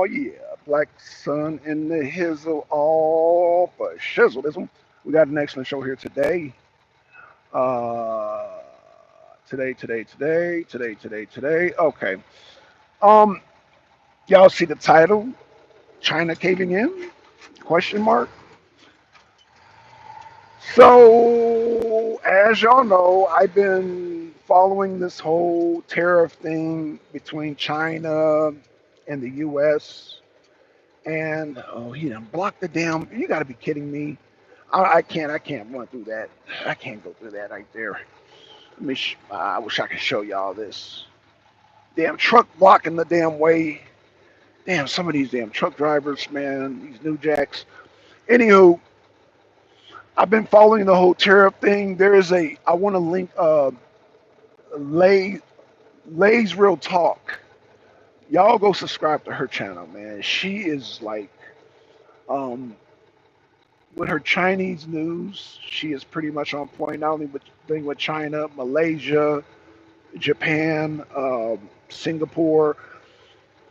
yeah, Black Sun in the Hizzle, all but shizzle. We got an excellent show here today. Uh, today. Okay. Um, y'all see the title? China caving in? Question mark. So, as y'all know, I've been following this whole tariff thing between China and the U.S. And oh, he done blocked the damn. You got to be kidding me. I can't run through that. I can't go through that right there. I wish I could show y'all this. Damn truck blocking the damn way. Damn, some of these damn truck drivers, man, these new jacks. Anywho, I've been following the whole tariff thing. I want to link Lay Lay's Real Talk. Y'all go subscribe to her channel, man. She is like, um, with her Chinese news, she is pretty much on point. Not only with thing with China, Malaysia, Japan, Singapore,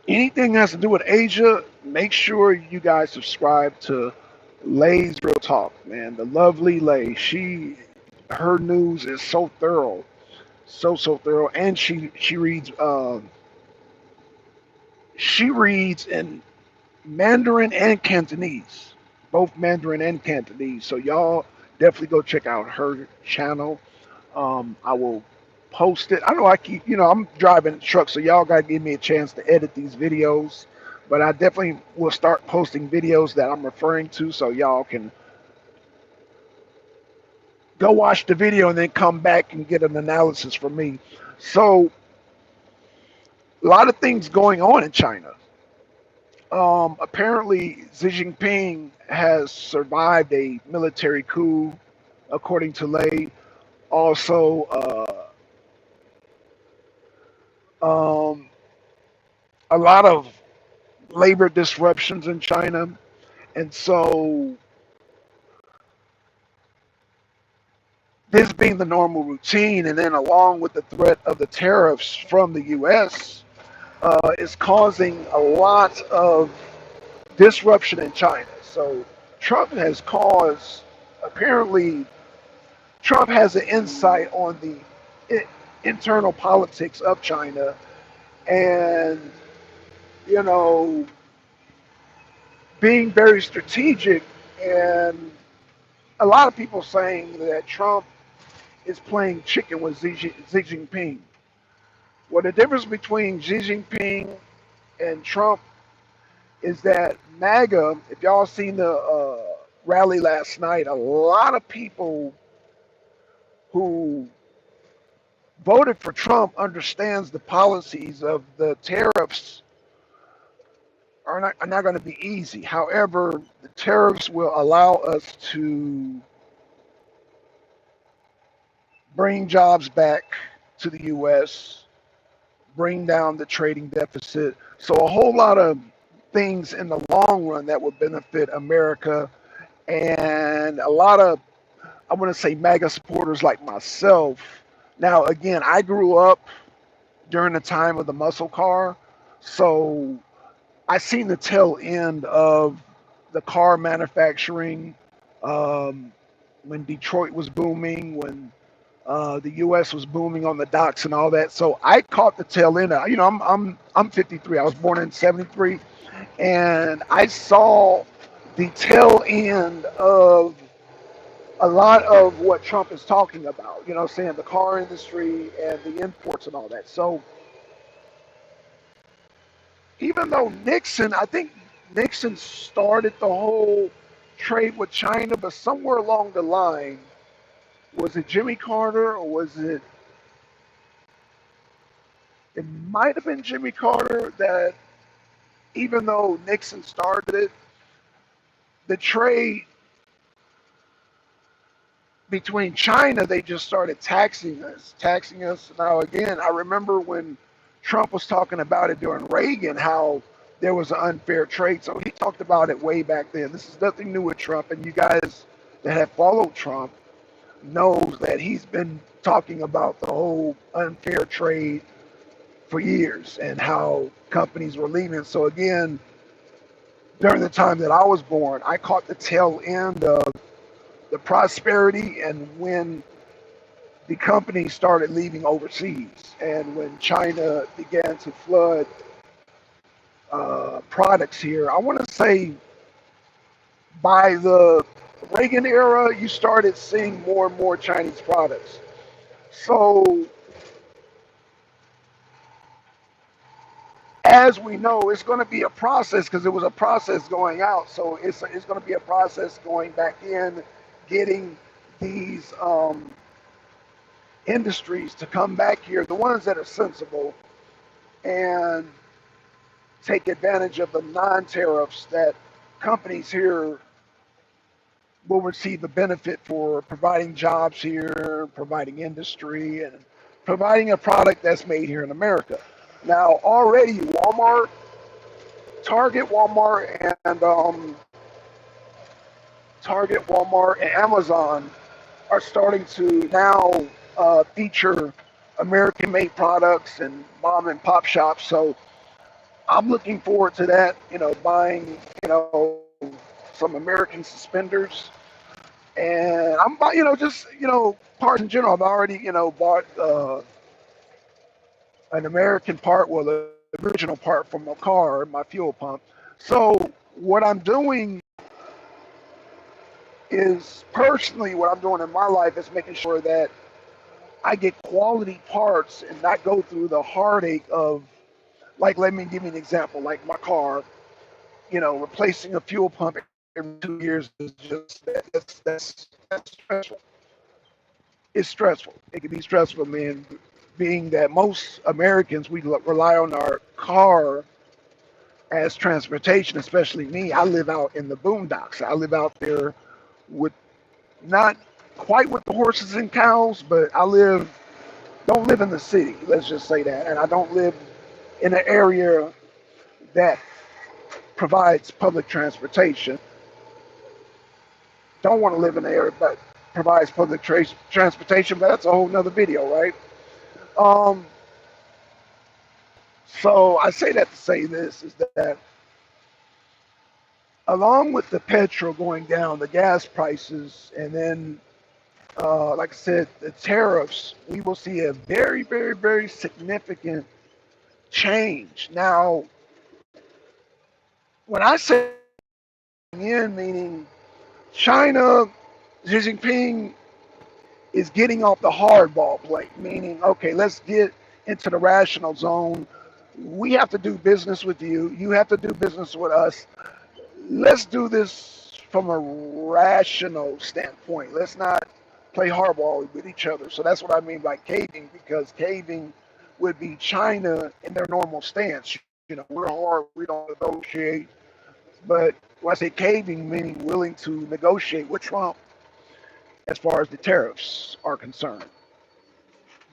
anything that has to do with Asia. Make sure you guys subscribe to Lay's Real Talk, man. The lovely Lay. Her news is so thorough, so thorough, and she reads in Mandarin and Cantonese, both Mandarin and Cantonese. So y'all definitely go check out her channel. I will post it. I know I'm driving a truck, so y'all gotta give me a chance to edit these videos. But I definitely will start posting videos that I'm referring to, so y'all can go watch the video and then come back and get an analysis from me. So a lot of things going on in China. Apparently, Xi Jinping has survived a military coup, according to Lei. Also, um, a lot of labor disruptions in China. And so, this being the normal routine, and then along with the threat of the tariffs from the U.S., is causing a lot of disruption in China. So, Trump has caused, apparently, Trump has an insight on the internal politics of China, and you know, being very strategic. And a lot of people saying that Trump is playing chicken with Xi Jinping. Well, the difference between Xi Jinping and Trump is that MAGA. If y'all seen the rally last night, a lot of people who voted for Trump understands the policies of the tariffs are not going to be easy. However, the tariffs will allow us to bring jobs back to the U.S., bring down the trading deficit. So a whole lot of things in the long run that will benefit America, and a lot of, I want to say, MAGA supporters like myself. Now, again, I grew up during the time of the muscle car, so I seen the tail end of the car manufacturing, um, when Detroit was booming, when the U.S. was booming on the docks and all that. So I caught the tail end. I'm 53. I was born in '73, and I saw the tail end of a lot of what Trump is talking about. Saying the car industry and the imports and all that. So even though I think Nixon started the whole trade with China, but somewhere along the line, was it Jimmy Carter or was it? It might have been Jimmy Carter that, even though Nixon started it, the trade between China, they just started taxing us. Now, again, I remember when Trump was talking about it during Reagan, how there was an unfair trade. So he talked about it way back then. This is nothing new with Trump, and you guys that have followed Trump knows that he's been talking about the whole unfair trade for years and how companies were leaving. So again, during the time that I was born. I caught the tail end of the prosperity and when the company started leaving overseas and when China began to flood products here. I want to say by the Reagan era, you started seeing more and more Chinese products. So, as we know, it's going to be a process because it was a process going out. So, it's going to be a process going back in, getting these industries to come back here, the ones that are sensible, and take advantage of the non tariffs that companies here will receive the benefit for providing jobs here, providing industry, and providing a product that's made here in America. Now, already Walmart, Target, Walmart, and Amazon are starting to now feature American-made products and mom and pop shops. So I'm looking forward to that. Buying some American suspenders. And I'm about, just, parts in general. I've already, bought an American part, well, the original part from my car, my fuel pump. So what I'm doing is personally, what I'm doing in my life is making sure that I get quality parts and not go through the heartache of, like, let me give you an example, like my car, replacing a fuel pump every 2 years is just, that's stressful. It's stressful. It can be stressful, man. Being that most Americans we rely on our car as transportation, especially me. I live out in the boondocks. I live out there with not quite with the horses and cows, but don't live in the city. Let's just say that, and I don't live in an area that provides public transportation. Don't want to live in an area that provides public transportation, but that's a whole nother video, right? Um, So I say that to say this is that along with the petrol going down, the gas prices, and then, like I said, the tariffs, we will see a very, very, very significant change. Now, when I say in, meaning China, Xi Jinping is getting off the hardball plate, meaning, okay, let's get into the rational zone. We have to do business with you. You have to do business with us. Let's do this from a rational standpoint. Let's not play hardball with each other. So that's what I mean by caving, because caving would be China in their normal stance. We're hard, we don't negotiate. But when I say caving, meaning willing to negotiate with Trump as far as the tariffs are concerned,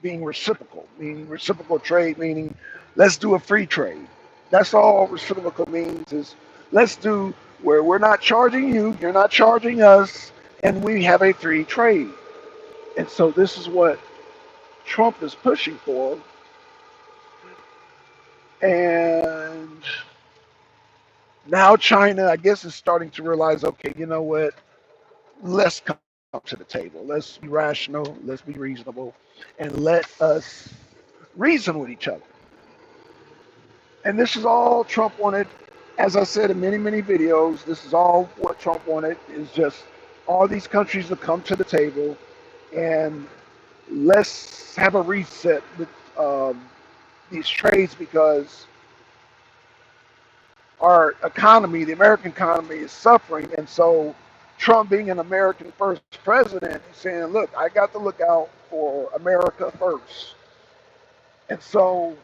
being reciprocal, meaning reciprocal trade, meaning let's do a free trade. That's all reciprocal means is let's do where we're not charging you, you're not charging us, and we have a free trade. And so this is what Trump is pushing for. And now China, I guess, is starting to realize, okay, you know what? Let's come to the table. Let's be rational. Let's be reasonable, and let us reason with each other. And this is all Trump wanted. As I said in many, many videos, this is all what Trump wanted is just all these countries to come to the table and let's have a reset with these trades because our economy, the American economy, is suffering. And so Trump being an American first president, he's saying, look, I got to look out for America first. And so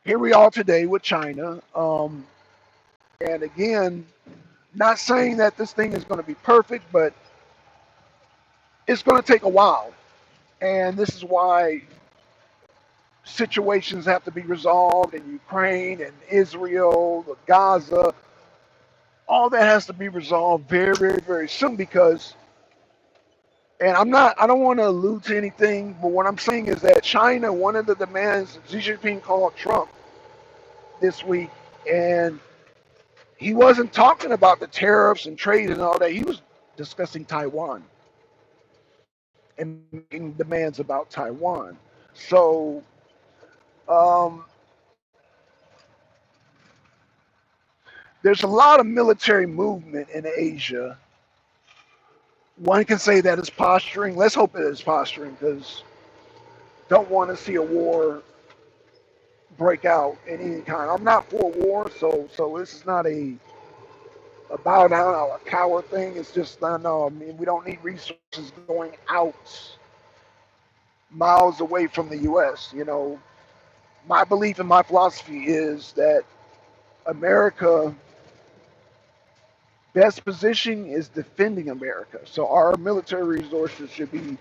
here we are today with China. And again, not saying that this thing is going to be perfect, but it's going to take a while. And this is why situations have to be resolved in Ukraine and Israel, Gaza. All that has to be resolved very, very, very soon because, and I don't want to allude to anything, but what I'm saying is that China, one of the demands Xi Jinping called Trump this week, and he wasn't talking about the tariffs and trade and all that. He was discussing Taiwan and making demands about Taiwan. So um, there's a lot of military movement in Asia. One can say that it's posturing. Let's hope it is posturing because don't want to see a war break out in any kind. I'm not for war, so this is not a bow down or a coward thing. It's just no. I mean, we don't need resources going out miles away from the U.S. My belief and my philosophy is that America best position is defending America. So our military resources should be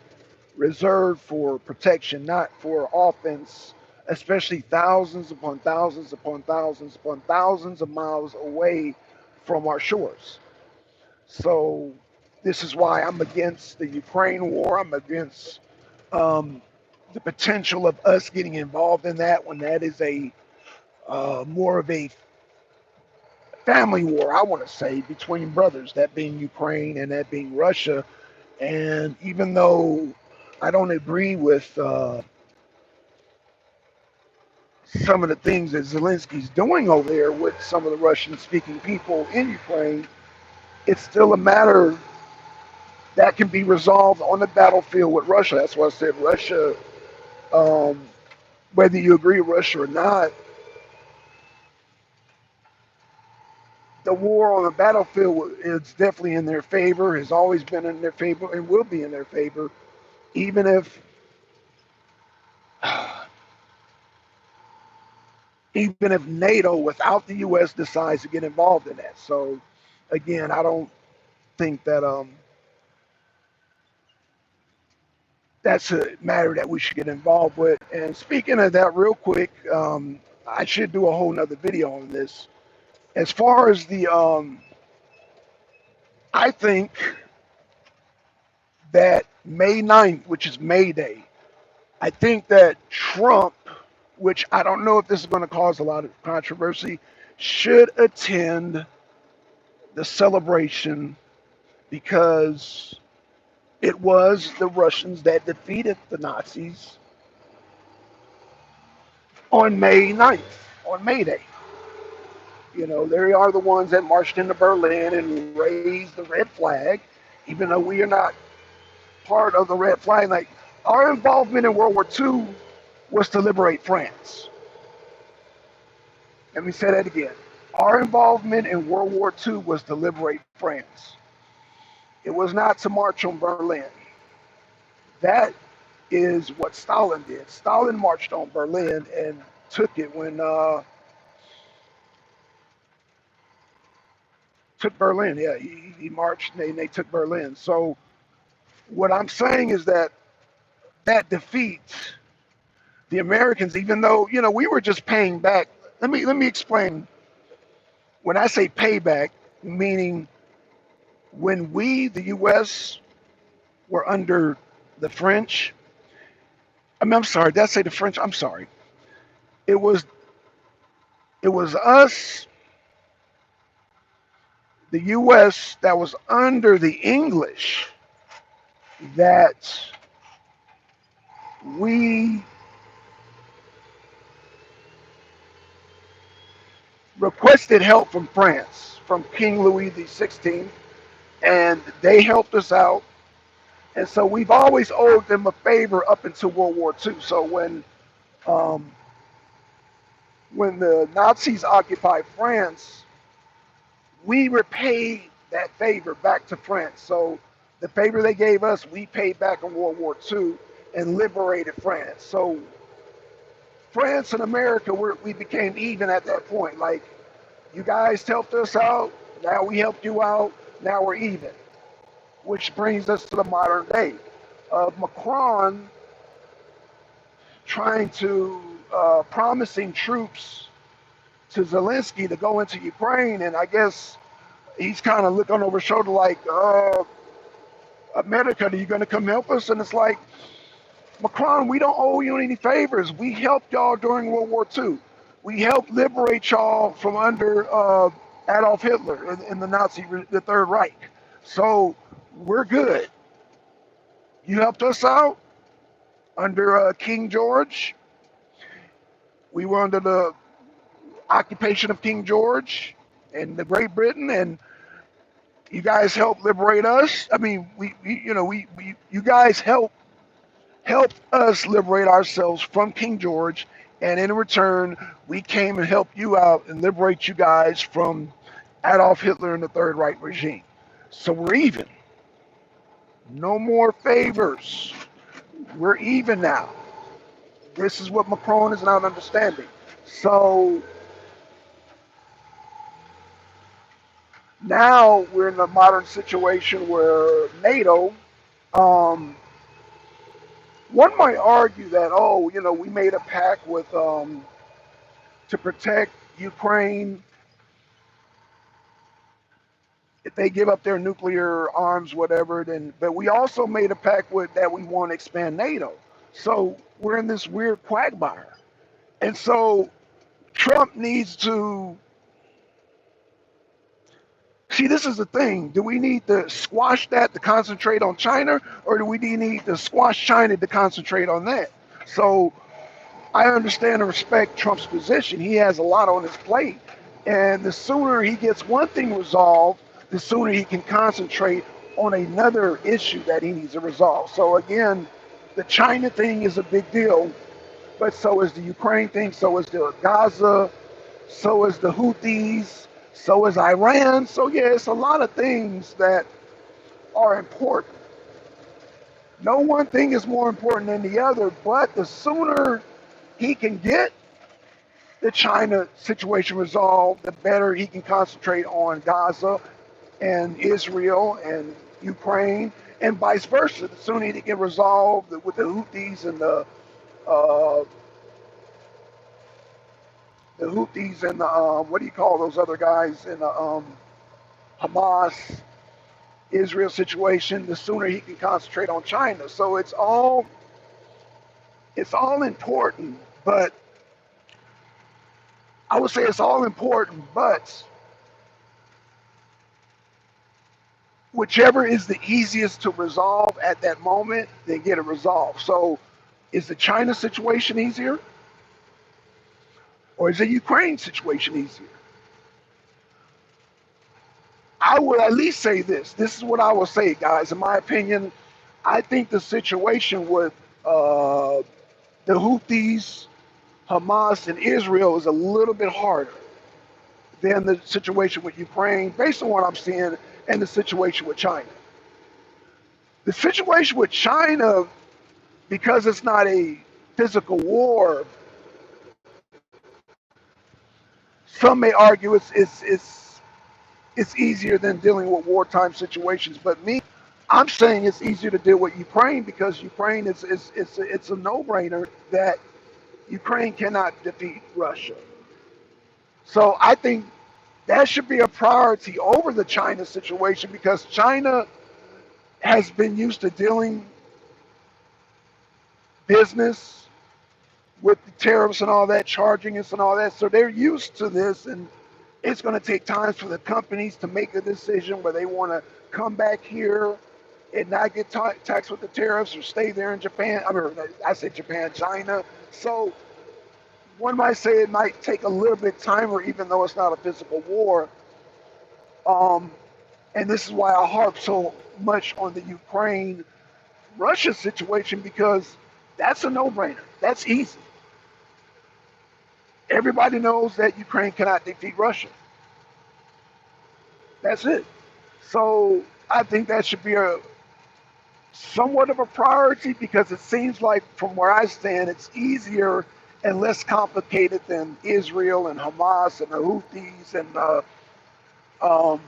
reserved for protection, not for offense, especially thousands upon thousands upon thousands upon thousands of miles away from our shores. So this is why I'm against the Ukraine war. I'm against um, the potential of us getting involved in that when that is a more of a family war, I want to say, between brothers, that being Ukraine and that being Russia. And even though I don't agree with some of the things that Zelensky's doing over there with some of the Russian speaking people in Ukraine, it's still a matter that can be resolved on the battlefield with Russia. That's why I said Russia, um, whether you agree with Russia or not, the war on the battlefield is definitely in their favor, has always been in their favor, and will be in their favor, even if even if NATO without the U.S. decides to get involved in that. So, again, I don't think that that's a matter that we should get involved with. And speaking of that, real quick, I should do a whole nother video on this. As far as I think that May 9th, which is May Day, I think that Trump, which I don't know if this is going to cause a lot of controversy, should attend the celebration because it was the Russians that defeated the Nazis on May 9th, on May Day. They are the ones that marched into Berlin and raised the red flag, even though we are not part of the red flag. Like, our involvement in World War II was to liberate France. Let me say that again. Our involvement in World War II was to liberate France. It was not to march on Berlin. That is what Stalin did. Stalin marched on Berlin and took it when took Berlin. Yeah, he marched and they took Berlin. So what I'm saying is that defeats the Americans, even though we were just paying back. Let me explain. When I say payback, meaning when we, the U.S., were under the French. I'm sorry. Did I say the French? I'm sorry. It was it was us, the U.S., that was under the English that we requested help from France, from King Louis XVI, and they helped us out. And so we've always owed them a favor up until World War II. So um, when the Nazis occupied France, we repaid that favor back to France. So the favor they gave us, we paid back in World War II and liberated France. So France and America, we became even at that point. Like, you guys helped us out, now we helped you out, now we're even. Which brings us to the modern day of Macron trying to promising troops to Zelensky to go into Ukraine, and I guess he's kind of looking over his shoulder like, America, are you going to come help us? And it's like, Macron, we don't owe you any favors. We helped y'all during World War II. We helped liberate y'all from under Adolf Hitler and the the Third Reich. So we're good. You helped us out under King George. We were under the occupation of King George and the Great Britain, and you guys helped liberate us. I mean, you guys helped us liberate ourselves from King George, and in return, we came and helped you out and liberate you guys from Adolf Hitler and the Third Reich regime. So we're even. No more favors. We're even now. This is what Macron is not understanding. So now we're in a modern situation where NATO, um, one might argue that, oh, we made a pact with to protect Ukraine if they give up their nuclear arms, whatever. Then, but we also made a pact with that we want to expand NATO. So we're in this weird quagmire, and so Trump needs to see. This is the thing: do we need to squash that to concentrate on China, or do we need to squash China to concentrate on that? So I understand and respect Trump's position. He has a lot on his plate. And the sooner he gets one thing resolved, the sooner he can concentrate on another issue that he needs to resolve. So again, the China thing is a big deal, but so is the Ukraine thing, so is the Gaza, so is the Houthis, so is Iran. So yeah, it's a lot of things that are important. No one thing is more important than the other, but the sooner he can get the China situation resolved, the better he can concentrate on Gaza and Israel and Ukraine, and vice versa. The sooner he can resolve with the Houthis and uh, what do you call those other guys in the Hamas Israel situation, the sooner he can concentrate on China. So it's all important, but I would say it's all important, but whichever is the easiest to resolve at that moment, then get it resolved. So is the China situation easier, or is the Ukraine situation easier? I would at least say this. This is what I will say, guys. In my opinion, I think the situation with the Houthis, Hamas, and Israel is a little bit harder than the situation with Ukraine, based on what I'm seeing, and the situation with China. The situation with China, because it's not a physical war, some may argue it's easier than dealing with wartime situations. But me, I'm saying it's easier to deal with Ukraine because Ukraine it's a no-brainer that Ukraine cannot defeat Russia. So I think that should be a priority over the China situation because China has been used to dealing business with the tariffs and all that, charging us and all that. So they're used to this, and it's going to take time for the companies to make a decision where they want to come back here and not get taxed with the tariffs or stay there in Japan. I mean, I said Japan, China. So one might say it might take a little bit time, or even though it's not a physical war. Um, and this is why I harp so much on the Ukraine Russia situation because that's a no-brainer. That's easy. Everybody knows that Ukraine cannot defeat Russia. That's it. So I think that should be a somewhat of a priority because it seems like from where I stand, it's easier and less complicated than Israel and Hamas and the Houthis and um,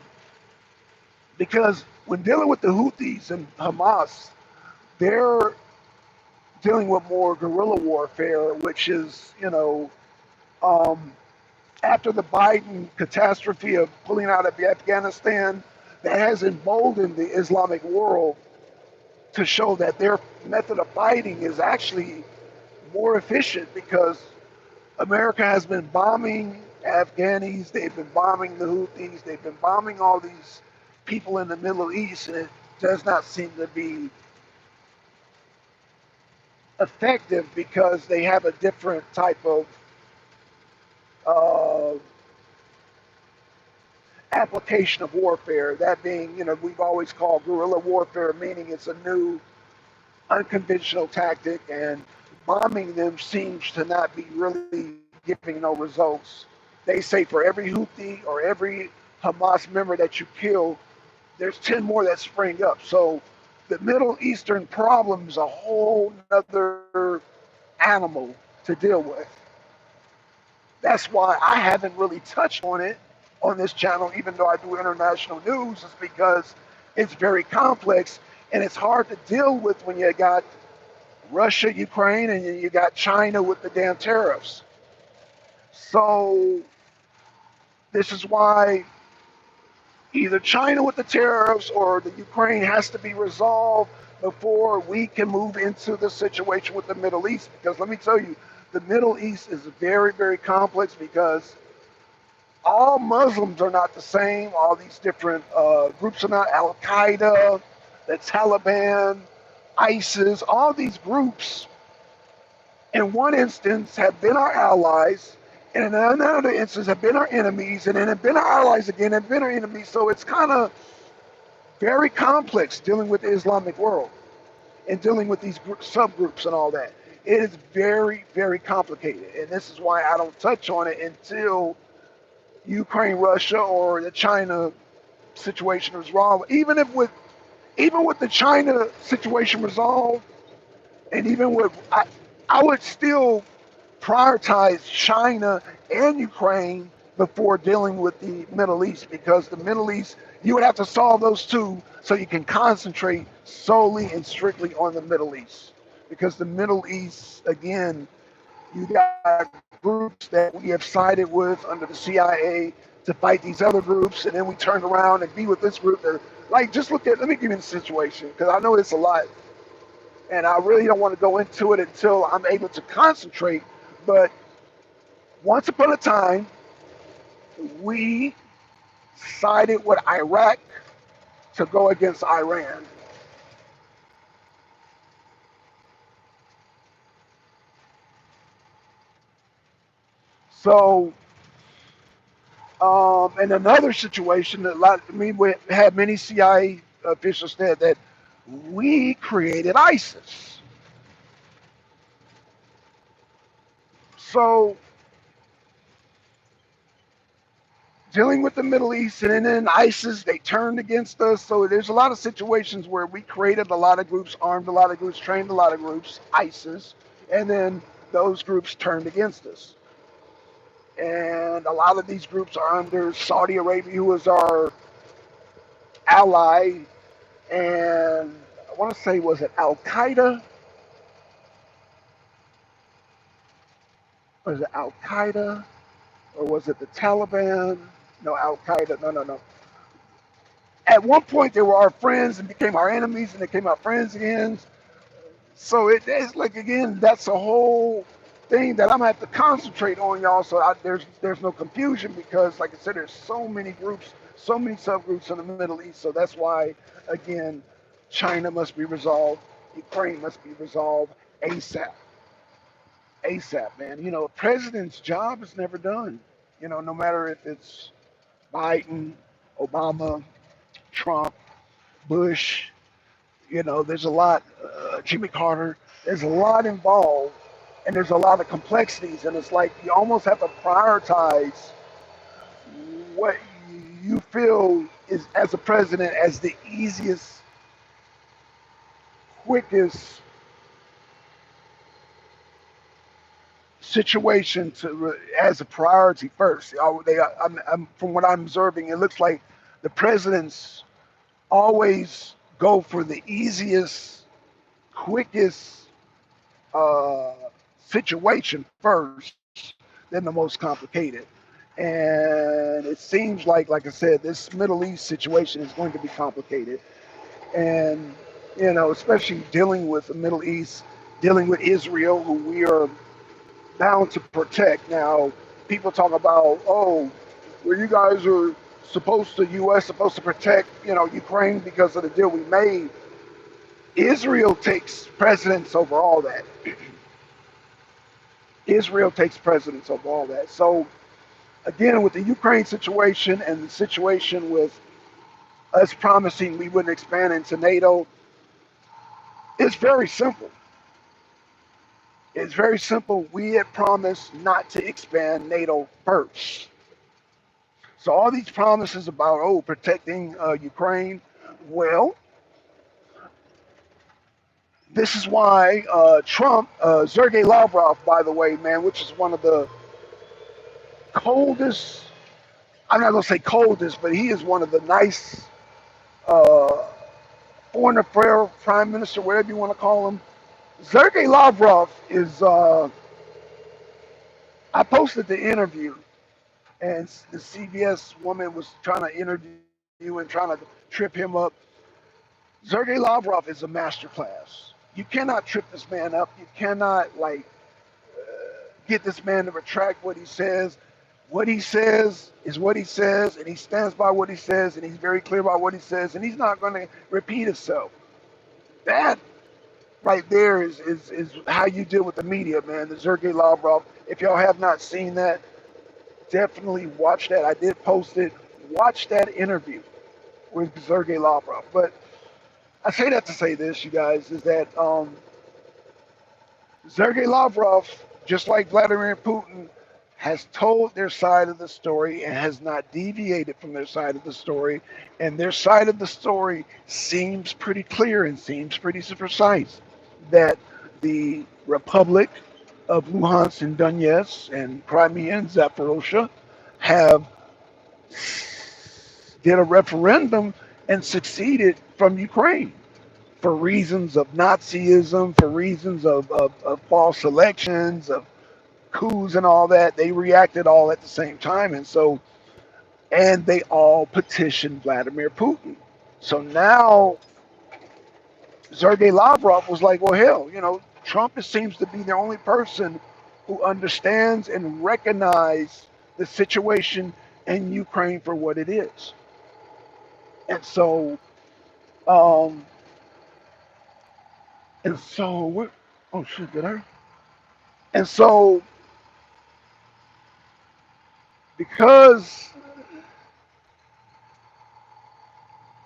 because when dealing with the Houthis and Hamas, they're dealing with more guerrilla warfare, which is um, after the Biden catastrophe of pulling out of Afghanistan, that has emboldened the Islamic world to show that their method of fighting is actually more efficient because America has been bombing Afghanis, they've been bombing the Houthis, they've been bombing all these people in the Middle East, and it does not seem to be effective because they have a different type of uh, application of warfare. That being, we've always called guerrilla warfare, meaning it's a new unconventional tactic, and bombing them seems to not be really giving no results. They say for every Houthi or every Hamas member that you kill, there's 10 more that spring up. So the Middle Eastern problem is a whole other animal to deal with. That's why I haven't really touched on it on this channel, even though I do international news, is because it's very complex and it's hard to deal with when you got Russia, Ukraine, and you got China with the damn tariffs. So this is why either China with the tariffs or the Ukraine has to be resolved before we can move into the situation with the Middle East. Because let me tell you, the Middle East is very, very complex because all Muslims are not the same. All these different groups are not. Al Qaeda, the Taliban, ISIS, all these groups in one instance have been our allies, and in another instance have been our enemies, and then have been our allies again, and been our enemies. So it's kind of very complex dealing with the Islamic world and dealing with these subgroups and all that. It is very, very complicated, and this is why I don't touch on it until Ukraine, Russia, or the China situation is resolved. Even with the China situation resolved, and even with I would still prioritize China and Ukraine before dealing with the Middle East, because the Middle East, you would have to solve those two so you can concentrate solely and strictly on the Middle East. Because the Middle East, again, you got groups that we have sided with under the CIA to fight these other groups, and then we turn around and be with this group. Like, just let me give you the situation, because I know it's a lot, and I really don't want to go into it until I'm able to concentrate. But once upon a time, we sided with Iraq to go against Iran. So, in another situation, we had many CIA officials said that we created ISIS. So, dealing with the Middle East and then ISIS, they turned against us. So there's a lot of situations where we created a lot of groups, armed a lot of groups, trained a lot of groups, ISIS, and then those groups turned against us. And a lot of these groups are under Saudi Arabia, who is our ally. And I want to say, was it Al Qaeda? Was it Al Qaeda? Or was it the Taliban? No, Al Qaeda. No, no, no. At one point, they were our friends and became our enemies, and they became our friends again. So it's like, again, that's a whole thing that I'm gonna have to concentrate on, y'all. So there's no confusion, because, like I said, there's so many groups, so many subgroups in the Middle East. So that's why, again, China must be resolved, Ukraine must be resolved ASAP. ASAP, man. A president's job is never done. No matter if it's Biden, Obama, Trump, Bush, there's a lot, Jimmy Carter, there's a lot involved, and there's a lot of complexities, and it's like you almost have to prioritize what you feel is, as a president, as the easiest, quickest situation to as a priority first. From what I'm observing, it looks like the presidents always go for the easiest, quickest uh, situation first, then the most complicated. And it seems like I said, this Middle East situation is going to be complicated. And, especially dealing with the Middle East, dealing with Israel, who we are bound to protect. Now, people talk about, oh, well, you guys are supposed to, U.S. supposed to protect, Ukraine because of the deal we made. Israel takes precedence over all that. Israel takes precedence over all that. So again, with the Ukraine situation and the situation with us promising we wouldn't expand into NATO, it's very simple. It's very simple. We had promised not to expand NATO first. So all these promises about protecting Ukraine, well, this is why Trump, Sergei Lavrov, by the way, man, which is one of the coldest. I'm not gonna say coldest, but he is one of the nice uh, foreign affairs prime minister, whatever you want to call him. Sergei Lavrov is. I posted the interview, and the CBS woman was trying to interview and trying to trip him up. Sergei Lavrov is a master class. You cannot trip this man up. You cannot get this man to retract what he says. What he says is what he says, and he stands by what he says, and he's very clear about what he says, and he's not going to repeat himself. That right there is how you deal with the media, man. The Sergei Lavrov. If y'all have not seen that, definitely watch that. I did post it. Watch that interview with Sergei Lavrov. But I say that to say this, you guys, is that Sergei Lavrov, just like Vladimir Putin, has told their side of the story and has not deviated from their side of the story. And their side of the story seems pretty clear and seems pretty precise that the Republic of Luhansk and Donetsk and Crimea and Zaporozhye have did a referendum and succeeded from Ukraine for reasons of Nazism, for reasons of false elections, of coups and all that. They reacted all at the same time. And they all petitioned Vladimir Putin. So now Sergei Lavrov was like, well, hell, Trump seems to be the only person who understands and recognizes the situation in Ukraine for what it is. And so, um, what? Oh shit, did I? And so, because,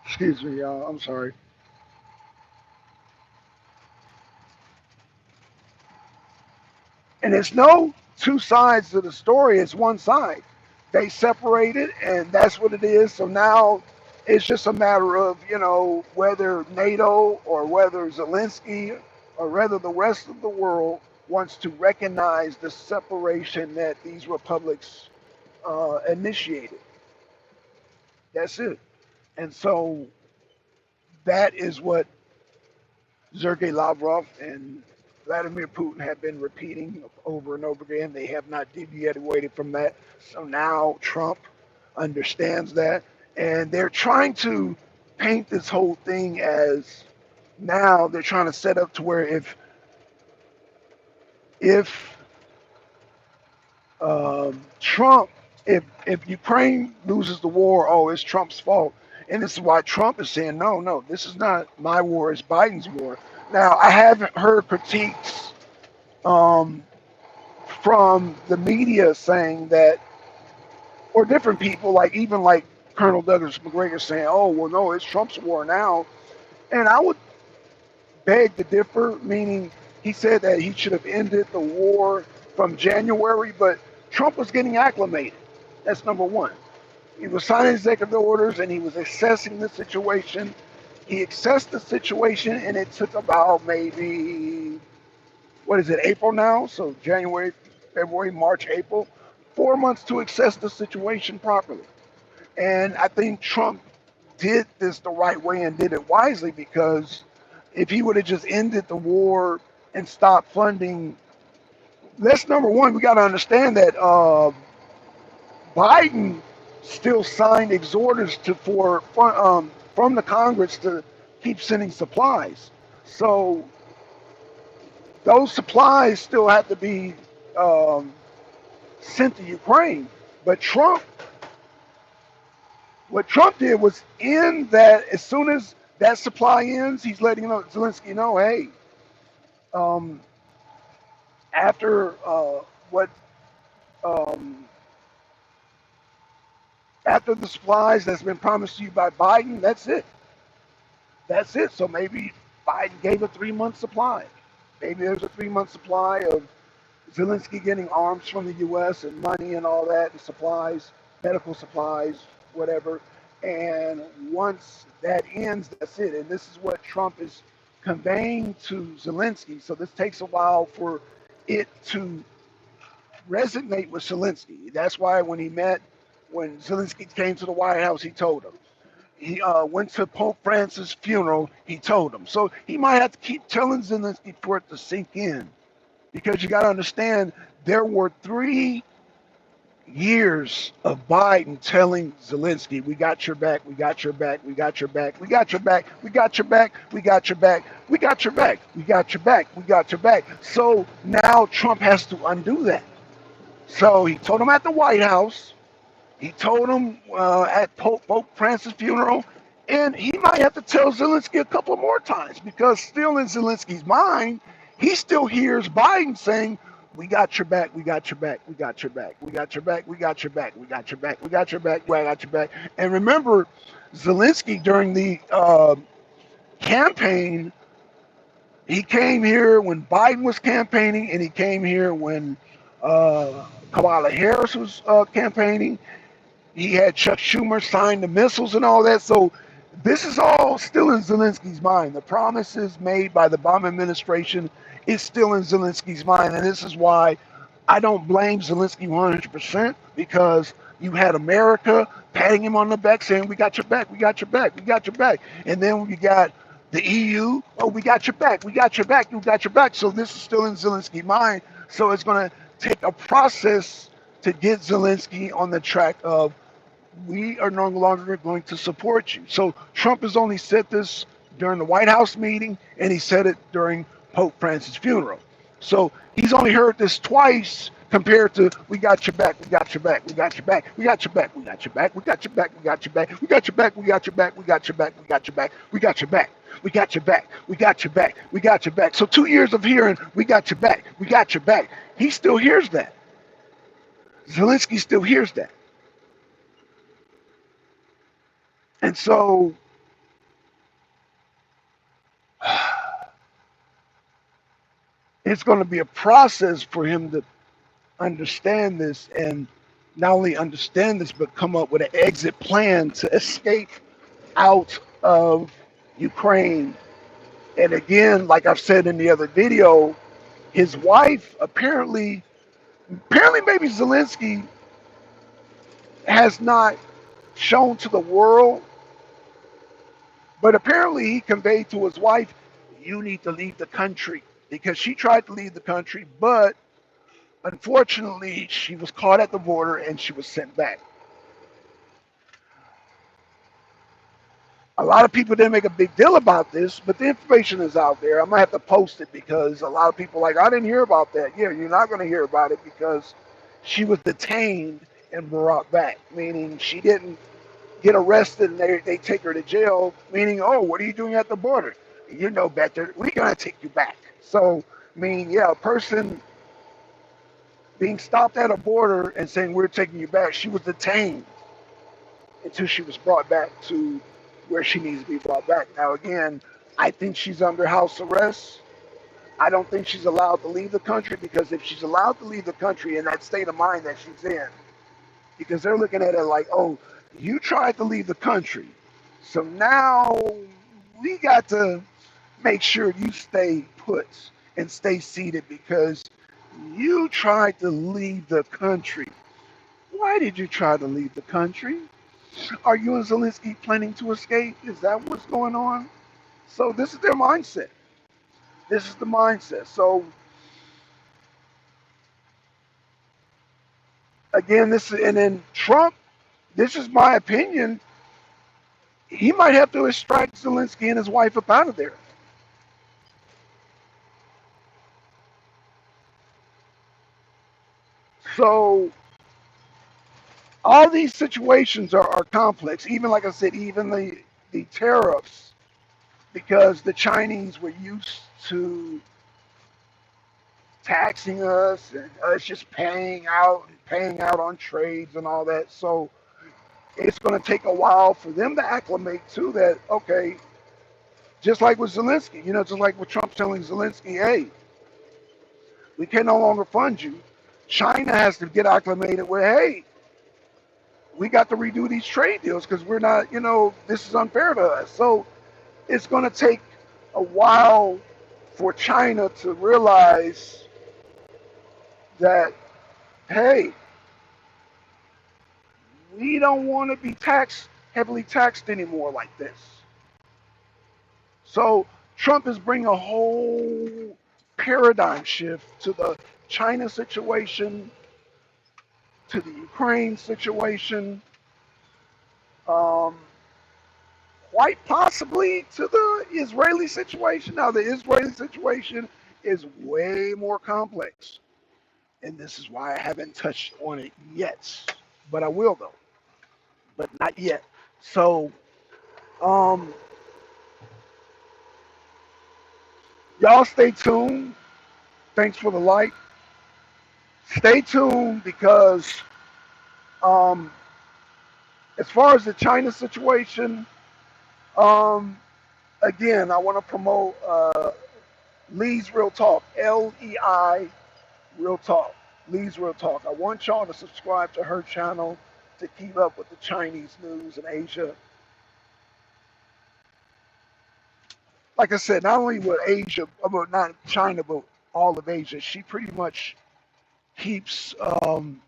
excuse me, y'all, I'm sorry. And it's no two sides to the story, it's one side. They separated, and that's what it is. So now it's just a matter of, whether NATO or whether Zelensky or whether the rest of the world wants to recognize the separation that these republics initiated. That's it. And so that is what Sergei Lavrov and Vladimir Putin have been repeating over and over again. They have not deviated from that. So now Trump understands that. And they're trying to paint this whole thing as now they're trying to set up to where if Trump, if Ukraine loses the war, oh, it's Trump's fault. And this is why Trump is saying, no, no, this is not my war, it's Biden's war. Now, I haven't heard critiques um, from the media saying that, or different people, like even like Colonel Douglas McGregor saying, oh, well, no, it's Trump's war now. And I would beg to differ, meaning he said that he should have ended the war from January, but Trump was getting acclimated. That's number one. He was signing executive orders and he was assessing the situation. He assessed the situation, and it took about maybe, what is it, April now? So January, February, March, April, 4 months to assess the situation properly. And I think Trump did this the right way and did it wisely, because if he would have just ended the war and stopped funding, that's number one. We got to understand that Biden still signed exhorters from the Congress to keep sending supplies. So those supplies still have to be um, sent to Ukraine. But what Trump did was end that as soon as that supply ends, he's letting Zelensky know, hey, um, after what um, after the supplies that's been promised to you by Biden, that's it. That's it. So maybe Biden gave a 3 month supply. Maybe there's a 3 month supply of Zelensky getting arms from the U.S. and money and all that, and supplies, medical supplies, whatever. And once that ends, that's it. And this is what Trump is conveying to Zelensky. So this takes a while for it to resonate with Zelensky. That's why when Zelensky came to the White House, he told him. He went to Pope Francis' funeral, he told him. So he might have to keep telling Zelensky for it to sink in. Because you got to understand, there were 3 years of Biden telling Zelensky, we got your back, we got your back, we got your back, we got your back, we got your back, we got your back, we got your back, we got your back, we got your back. So now Trump has to undo that. So he told him at the White House, he told him at Pope Francis' funeral, and he might have to tell Zelensky a couple more times because still in Zelensky's mind, he still hears Biden saying, "We got your back, we got your back, we got your back, we got your back, we got your back, we got your back, we got your back, we got your back." And remember, Zelensky during the campaign, he came here when Biden was campaigning, and he came here when Kamala Harris was campaigning. He had Chuck Schumer sign the missiles and all that. So this is all still in Zelensky's mind. The promises made by the Obama administration is still in Zelensky's mind. And this is why I don't blame Zelensky 100% because you had America patting him on the back saying, we got your back, we got your back, we got your back. And then you got the EU, oh, we got your back, we got your back, we got your back. So this is still in Zelensky's mind. So it's going to take a process to get Zelensky on the track of we are no longer going to support you. So Trump has only said this during the White House meeting, and he said it during Pope Francis' funeral. So he's only heard this twice compared to we got your back, we got your back, we got your back, we got your back, we got your back, we got your back, we got your back, we got your back, we got your back, we got your back, we got your back, we got your back. We got your back. We got your back. We got your back. So 2 years of hearing, we got your back. We got your back. He still hears that. Zelensky still hears that. And so it's going to be a process for him to understand this and not only understand this, but come up with an exit plan to escape out of Ukraine. And again, like I've said in the other video, his wife apparently maybe Zelensky has not shown to the world, but apparently he conveyed to his wife, you need to leave the country because she tried to leave the country, but unfortunately she was caught at the border and she was sent back. A lot of people didn't make a big deal about this, but the information is out there. I'm gonna have to post it because a lot of people are like, I didn't hear about that. Yeah, you're not gonna hear about it because she was detained and brought back, meaning she didn't get arrested and they take her to jail, meaning, oh, what are you doing at the border? You know better. We're going to take you back. So, I mean, yeah, a person being stopped at a border and saying, we're taking you back, she was detained until she was brought back to where she needs to be brought back. Now, again, I think she's under house arrest. I don't think she's allowed to leave the country because if she's allowed to leave the country in that state of mind that she's in, because they're looking at it like, oh, you tried to leave the country. So now we got to make sure you stay put and stay seated because you tried to leave the country. Why did you try to leave the country? Are you and Zelensky planning to escape? Is that what's going on? So this is their mindset. This is the mindset. So again, and then Trump, this is my opinion, he might have to extract Zelensky and his wife up out of there. So all these situations are complex. Even like I said, even the tariffs, because the Chinese were used to taxing us and us just paying out on trades and all that. So it's going to take a while for them to acclimate to that. Okay, just like with Zelensky, just like with Trump telling Zelensky, hey, we can no longer fund you. China has to get acclimated with, hey, we got to redo these trade deals because we're not, this is unfair to us. So it's going to take a while for China to realize that, hey, we don't want to be heavily taxed anymore like this. So Trump is bringing a whole paradigm shift to the China situation, to the Ukraine situation, um, quite possibly to the Israeli situation. Now, the Israeli situation is way more complex, and this is why I haven't touched on it yet. But I will, though, but not yet. So, um, y'all stay tuned. Thanks for the like. Stay tuned because um, as far as the China situation, um, again, I want to promote Lee's Real Talk, LEI Real Talk, Lee's Real Talk. I want y'all to subscribe to her channel to keep up with the Chinese news in Asia. Like I said, not only with Asia, about not China, but all of Asia, she pretty much keeps, and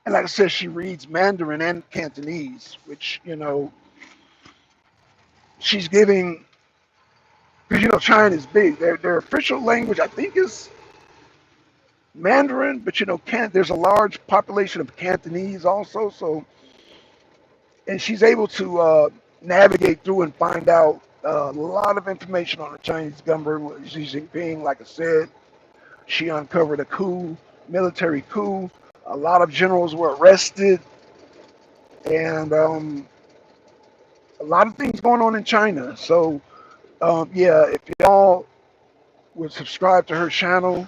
like I said, she reads Mandarin and Cantonese, which, she's giving, because, China is big. Their official language, I think, is Mandarin, but, there's a large population of Cantonese also. So, and she's able to navigate through and find out a lot of information on the Chinese government. Xi Jinping, like I said, she uncovered a coup, military coup. A lot of generals were arrested, and a lot of things going on in China. So, yeah, if y'all would subscribe to her channel,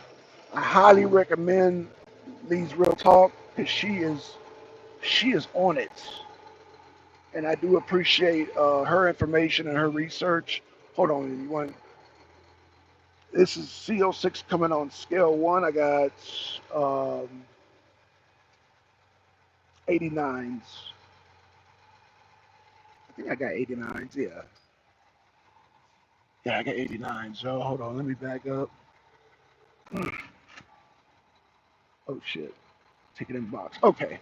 I highly recommend Lee's Real Talk because she is on it, and I do appreciate her information and her research. Hold on, you want this is CO6 coming on scale 1. I got 89s. I think I got 89s. Yeah, I got 89s. So hold on, let me back up. Oh shit, take it in the box. Okay.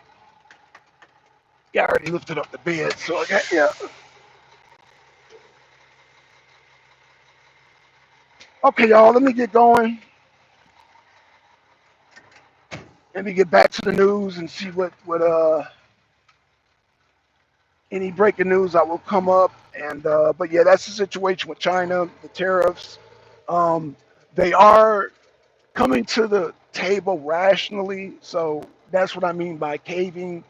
Yeah, I already lifted up the bed, so I got, yeah. Okay, y'all, let me get going. Let me get back to the news and see what any breaking news that will come up. And but yeah, that's the situation with China, the tariffs. Um, they are coming to the table rationally, so that's what I mean by caving.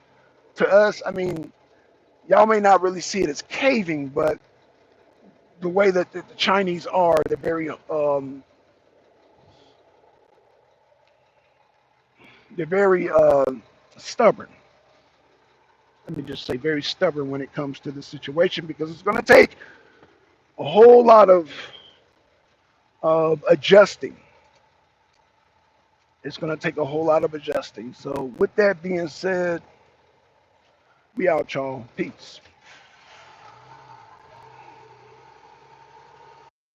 To us, I mean, y'all may not really see it as caving, but the way that the Chinese are, they're very stubborn. Let me just say very stubborn when it comes to the situation because it's going to take a whole lot of adjusting. It's going to take a whole lot of adjusting. So with that being said, we out, y'all. Peace.